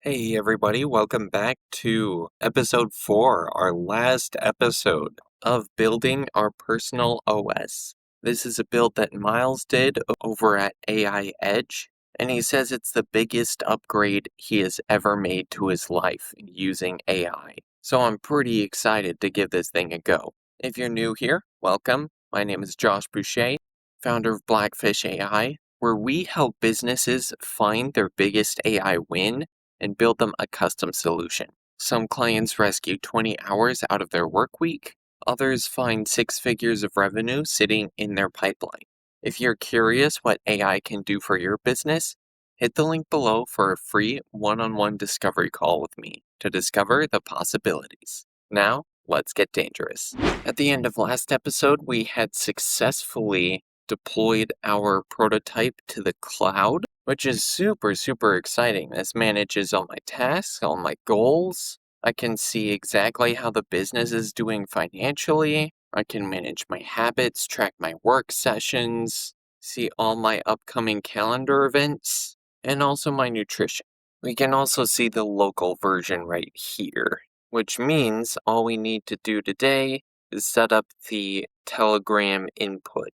Hey everybody, welcome back to episode 4, our last episode of building our personal OS. This is a build that Miles did over at AI Edge, and he says it's the biggest upgrade he has ever made to his life using AI. So I'm pretty excited to give this thing a go. If you're new here, welcome. My name is Josh Boucher, founder of Blackfish AI, where we help businesses find their biggest AI win and build them a custom solution. Some clients rescue 20 hours out of their work week, others find 6 figures of revenue sitting in their pipeline. If you're curious what AI can do for your business, hit the link below for a free one-on-one discovery call with me to discover the possibilities. Now, let's get dangerous. At the end of last episode, we had successfully deployed our prototype to the cloud, which is super exciting. This manages all my tasks, all my goals. I can see exactly how the business is doing financially. I can manage my habits, track my work sessions, see all my upcoming calendar events, and also my nutrition. We can also see the local version right here, which means all we need to do today is set up the Telegram input.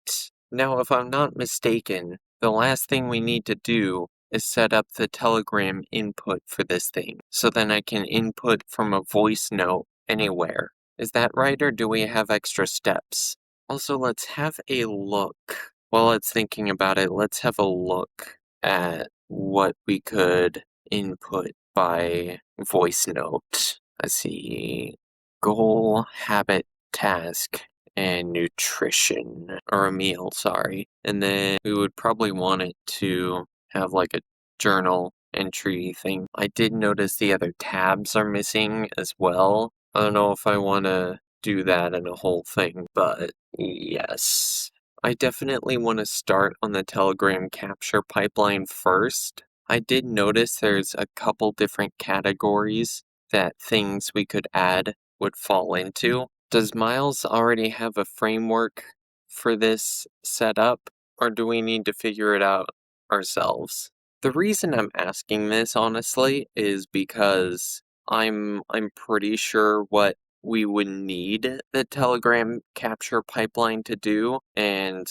Now, if I'm not mistaken, the last thing we need to do is set up the Telegram input for this thing, so then I can input from a voice note anywhere. Is that right, or do we have extra steps? Also, let's have a look. While it's thinking about it, let's have a look at what we could input by voice note. Let's see. Goal, habit, task, and nutrition, or a meal, sorry. And then we would probably want it to have like a journal entry thing. I did notice the other tabs are missing as well. I don't know if I want to do that in a whole thing, but yes. I definitely want to start on the Telegram capture pipeline first. I did notice there's a couple different categories that things we could add would fall into. Does Miles already have a framework for this set up, or do we need to figure it out ourselves? The reason I'm asking this, honestly, is because I'm pretty sure what we would need the Telegram capture pipeline to do, and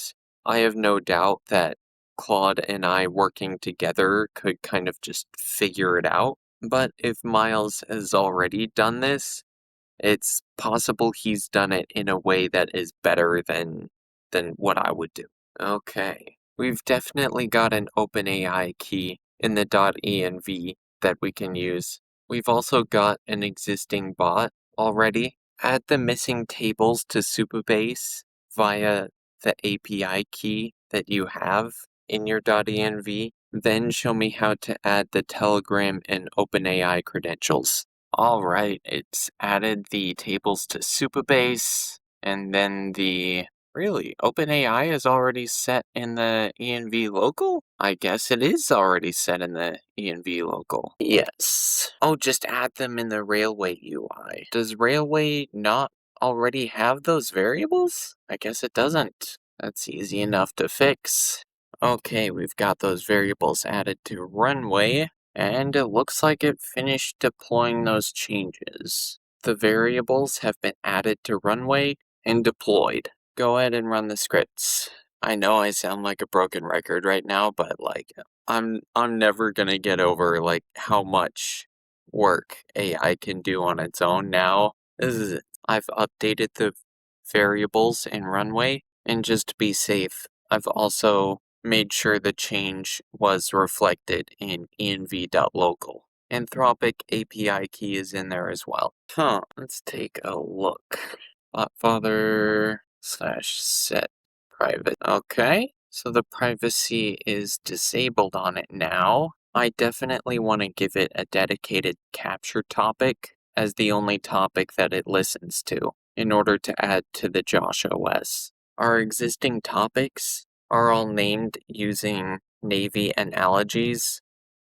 I have no doubt that Claude and I working together could kind of just figure it out. But if Miles has already done this, it's possible he's done it in a way that is better than what I would do. Okay, we've definitely got an OpenAI key in the .env that we can use. We've also got an existing bot already. Add the missing tables to Supabase via the API key that you have in your .env. Then show me how to add the Telegram and OpenAI credentials. Alright, it's added the tables to Supabase, and then Really, OpenAI is already set in the env local? I guess it is already set in the env local. Yes. Oh, just add them in the Railway UI. Does Railway not already have those variables? I guess it doesn't. That's easy enough to fix. Okay, we've got those variables added to Runway, and it looks like it finished deploying those changes. The variables have been added to Runway and deployed. Go ahead and run the scripts. I know I sound like a broken record right now, but I'm never gonna get over how much work AI can do on its own now. I've updated the variables in Runway, and just to be safe, I've also made sure the change was reflected in env.local. Anthropic API key is in there as well. Let's take a look. Botfather/set private. Okay, so the privacy is disabled on it now. I definitely want to give it a dedicated capture topic as the only topic that it listens to in order to add to the Josh OS. Our existing topics are all named using Navy analogies.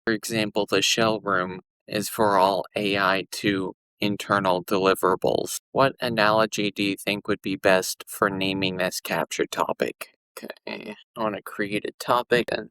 For example, the shell room is for all AI to internal deliverables. What analogy do you think would be best for naming this capture topic? Okay, I want to create a topic and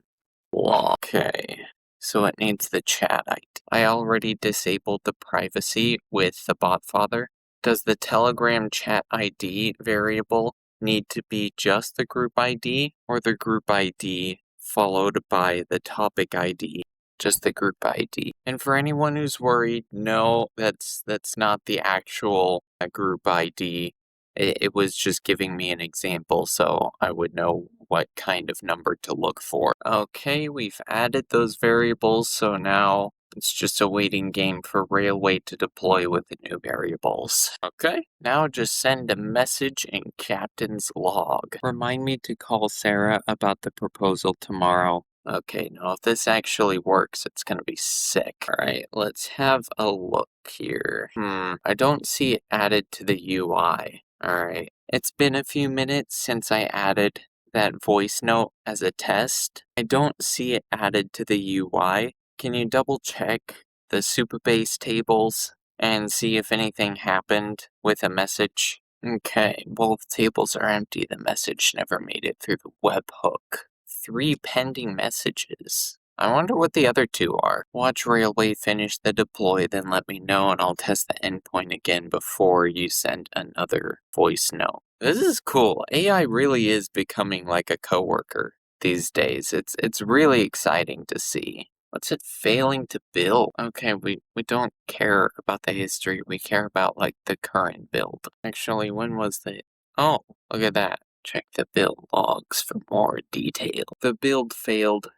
Okay, so it needs the chat ID. I already disabled the privacy with the botfather. Does the Telegram chat ID variable need to be just the group ID or the group ID followed by the topic ID? Just the group ID. And for anyone who's worried, no, that's not the actual group ID. It was just giving me an example so I would know what kind of number to look for. Okay, we've added those variables, so now it's just a waiting game for Railway to deploy with the new variables. Okay, now just send a message in Captain's log. Remind me to call Sarah about the proposal tomorrow. Okay, now if this actually works, it's gonna be sick. Alright, let's have a look here. I don't see it added to the UI. Alright, it's been a few minutes since I added that voice note as a test. I don't see it added to the UI. Can you double check the Supabase tables and see if anything happened with a message? Okay, well, the tables are empty. The message never made it through the webhook. 3 pending messages. I wonder what the other 2 are. Watch Railway finish the deploy, then let me know and I'll test the endpoint again before you send another voice note. This is cool. AI really is becoming like a coworker these days. It's really exciting to see. What's it failing to build? Okay, we don't care about the history. We care about, like, the current build. Actually, when was the... Oh, look at that. Check the build logs for more detail. The build failed.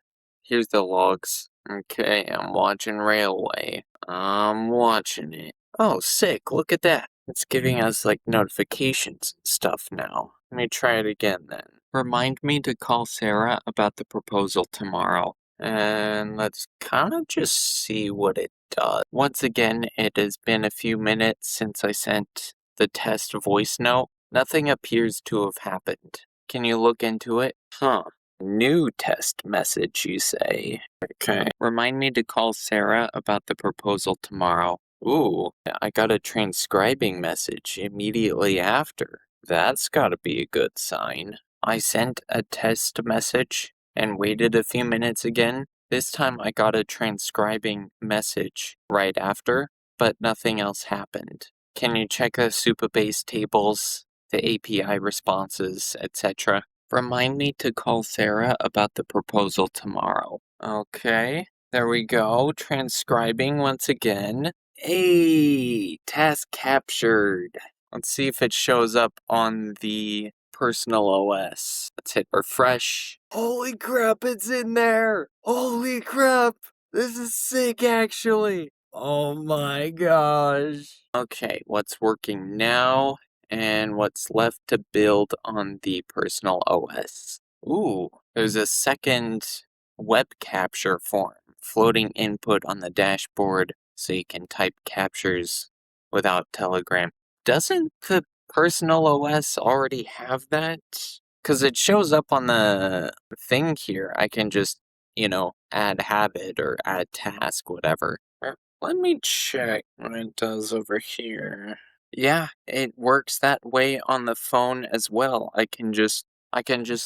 Here's the logs. Okay, I'm watching Railway. I'm watching it. Oh, sick. Look at that. It's giving us, like, notifications and stuff now. Let me try it again then. Remind me to call Sarah about the proposal tomorrow. And let's kind of just see what it does. Once again, it has been a few minutes since I sent the test voice note. Nothing appears to have happened. Can you look into it? Huh. New test message, you say? Okay. Remind me to call Sarah about the proposal tomorrow. Ooh, I got a transcribing message immediately after. That's gotta be a good sign. I sent a test message and waited a few minutes again. This time I got a transcribing message right after, but nothing else happened. Can you check the Supabase tables, the API responses, etc.? Remind me to call Sarah about the proposal tomorrow. Okay, there we go. Transcribing once again. Hey, task captured. Let's see if it shows up on the personal OS. Let's hit refresh. Holy crap, it's in there! Holy crap! This is sick, actually! Oh my gosh. Okay, what's working now and what's left to build on the personal OS? Ooh, there's a second web capture form. Floating input on the dashboard so you can type captures without Telegram. Doesn't the personal OS already have that? Because it shows up on the thing here. I can just, add habit or add task, whatever. Let me check what it does over here. Yeah, it works that way on the phone as well. I can just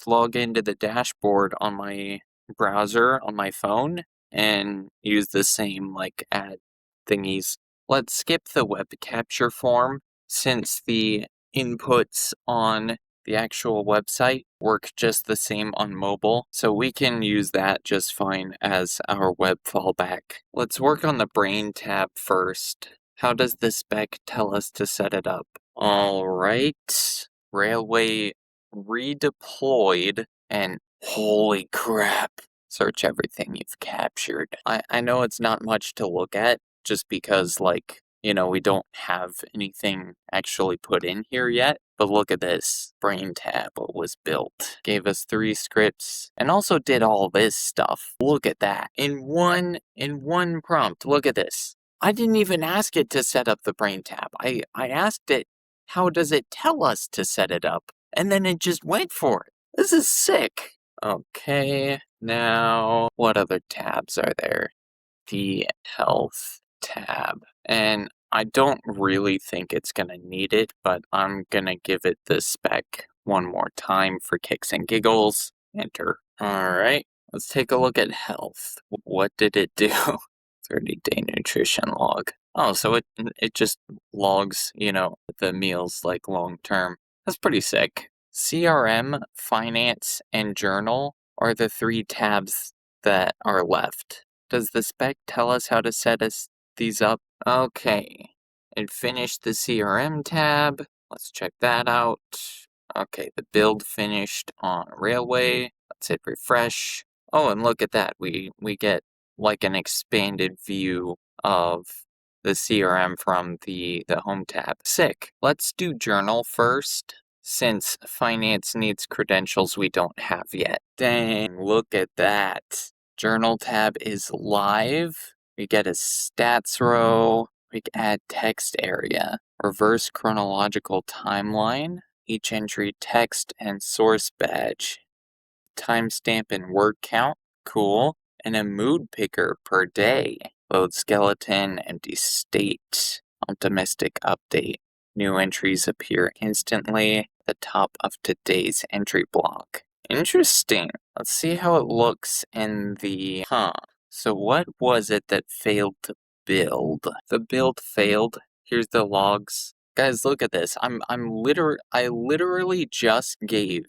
log into the dashboard on my browser on my phone and use the same add thingies. Let's skip the web capture form since the inputs on the actual website work just the same on mobile, so we can use that just fine as our web fallback. Let's work on the brain tab first. How does the spec tell us to set it up? Alright, Railway redeployed, and holy crap, search everything you've captured. I know it's not much to look at, just because, we don't have anything actually put in here yet. But look at this. Brain tab was built. Gave us 3 scripts and also did all this stuff. Look at that. In one prompt. Look at this. I didn't even ask it to set up the brain tab. I asked it, how does it tell us to set it up? And then it just went for it. This is sick. Okay, now what other tabs are there? The health tab. And I don't really think it's gonna need it, but I'm gonna give it the spec one more time for kicks and giggles. Enter. Alright, Let's take a look at health. What did it do? 30-day nutrition log. Oh, so it just logs, the meals like long term. That's pretty sick. CRM, finance, and journal are the 3 tabs that are left. Does the spec tell us how to set these up? Okay. It finished the CRM tab. Let's check that out. Okay, the build finished on Railway. Let's hit refresh. Oh, and look at that. We get like an expanded view of the CRM from the home tab. Sick. Let's do journal first, since finance needs credentials we don't have yet. Dang, look at that. Journal tab is live. We get a stats row. We can add text area. Reverse chronological timeline. Each entry text and source badge. Timestamp and word count. Cool. And a mood picker per day. Load skeleton, empty state, optimistic update. New entries appear instantly at the top of today's entry block. Interesting. Let's see how it looks in the... So what was it that failed to build? The build failed. Here's the logs. Guys, look at this. I literally just gave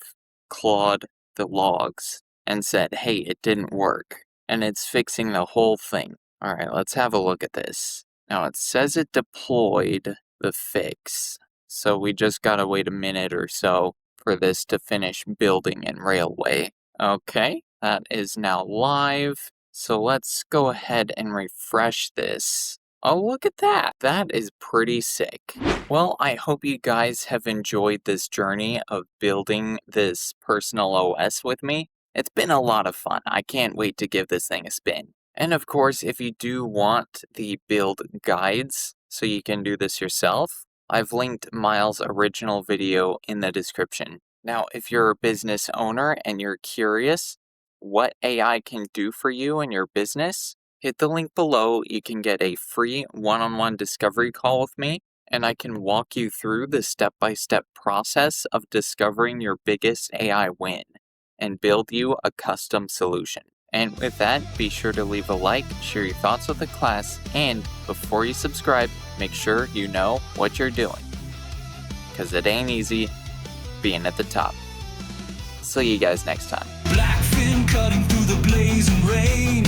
Claude the logs and said, hey, it didn't work. And it's fixing the whole thing. All right, let's have a look at this. Now, it says it deployed the fix. So we just gotta wait a minute or so for this to finish building in Railway. Okay, that is now live. So let's go ahead and refresh this. Oh, look at that. That is pretty sick. Well, I hope you guys have enjoyed this journey of building this personal OS with me. It's been a lot of fun. I can't wait to give this thing a spin. And of course, if you do want the build guides so you can do this yourself, I've linked Miles' original video in the description. Now, if you're a business owner and you're curious what AI can do for you and your business, hit the link below. You can get a free one-on-one discovery call with me, and I can walk you through the step-by-step process of discovering your biggest AI win and build you a custom solution. And with that, be sure to leave a like, share your thoughts with the class, and before you subscribe, make sure you know what you're doing. Because it ain't easy being at the top. See you guys next time. Black fin cutting through the blazing rain.